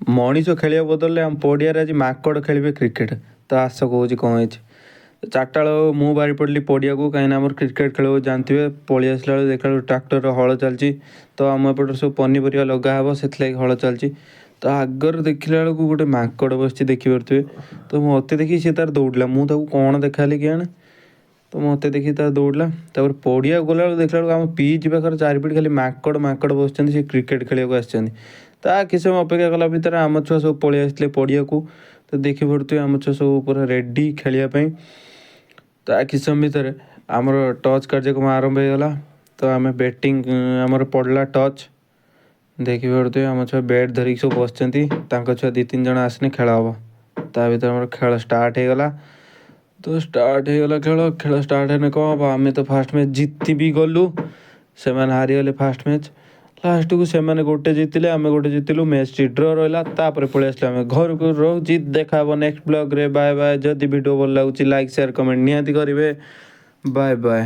ମଣିଷ ଖେଳିବା ବଦଳରେ ଆମ ପଡ଼ିଆରେ ଆଜି ମାଙ୍କଡ଼ ଖେଳିବେ କ୍ରିକେଟ୍। ତ ଆସ କହୁଛି କ'ଣ ହେଇଛି। ଚାରିଟା ବେଳ ମୁଁ ବାହାରି ପଡ଼ିଲି ପଡ଼ିଆକୁ, କାହିଁକିନା ଆମର କ୍ରିକେଟ୍ ଖେଳ ଜାଣିଥିବେ। ପଳେଇ ଆସିଲା ବେଳେ ଦେଖିଲା ବେଳକୁ ଟ୍ରାକ୍ଟରର ହଳ ଚାଲିଛି। ତ ଆମ ଏପଟରେ ସବୁ ପନିପରିବା ଲଗା ହେବ, ସେଥିଲାଗି ହଳ ଚାଲିଛି। ତ ଆଗରେ ଦେଖିଲା ବେଳକୁ ଗୋଟେ ମାଙ୍କଡ଼ ବସିଛି, ଦେଖିପାରୁଥିବେ। ତ ମୋତେ ଦେଖି ସେ ତାର ଦୌଡ଼ିଲା, ମୁଁ ତାକୁ କ'ଣ ଦେଖାହେଲି କେଜାଣି। ତ ମୋତେ ଦେଖି ତାର ଦୌଡ଼ିଲା। ତାପରେ ପଡ଼ିଆକୁ ଗଲାବେଳକୁ ଦେଖିଲା ବେଳକୁ ଆମ ପିଚ୍ ପାଖରେ ଚାରିପଟେ ଖାଲି ମାଙ୍କଡ଼ ବସିଛନ୍ତି, ସେ କ୍ରିକେଟ୍ ଖେଳିବାକୁ ଆସିଛନ୍ତି। ତା କିଛି ସମୟ ଅପେକ୍ଷା କଲା ଭିତରେ ଆମ ଛୁଆ ସବୁ ପଳେଇ ଆସିଥିଲେ ପଡ଼ିଆକୁ। ତ ଦେଖିପାରୁଥିବେ ଆମ ଛୁଆ ସବୁ ପୁରା ରେଡ଼ି ଖେଳିବା ପାଇଁ। ତା କିଛି ସମୟ ଭିତରେ ଆମର ଟଚ୍ କାର୍ଯ୍ୟକ୍ରମ ଆରମ୍ଭ ହେଇଗଲା। ତ ଆମେ ବ୍ୟାଟିଂ ଆମର ପଡ଼ିଲା ଟଚ୍। ଦେଖିପାରୁଥିବେ ଆମ ଛୁଆ ବ୍ୟାଟ୍ ଧରିକି ସବୁ ବସିଛନ୍ତି, ତାଙ୍କ ଛୁଆ 2-3 ଜଣ ଆସିନେ ଖେଳ ହେବ। ତା ଭିତରେ ଆମର ଖେଳ ଷ୍ଟାର୍ଟ ହେଇଗଲା। ତ ଷ୍ଟାର୍ଟ ହେଇଗଲା ଖେଳ ଷ୍ଟାର୍ଟ ହେଲେ କ'ଣ ହେବ, ଆମେ ତ ଫାର୍ଷ୍ଟ ମ୍ୟାଚ୍ ଜିତି ବି ଗଲୁ, ସେମାନେ ହାରିଗଲେ ଫାର୍ଷ୍ଟ ମ୍ୟାଚ୍। ଲାଷ୍ଟକୁ ସେମାନେ ଗୋଟେ ଜିତିଲେ, ଆମେ ଗୋଟେ ଜିତିଲୁ, ମ୍ୟାଚ୍ଟି ଡ୍ର ରହିଲା। ତାପରେ ପଳେଇ ଆସିଲେ ଆମେ ଘରକୁ। ରହୁଛି, ଦେଖା ହେବ ନେକ୍ସଟ ବ୍ଲଗ୍ରେ। Bye bye. ଯଦି ଭିଡ଼ିଓ ଭଲ ଲାଗୁଛି ଲାଇକ୍ ସେୟାର କମେଣ୍ଟ ନିହାତି କରିବେ। Bye bye.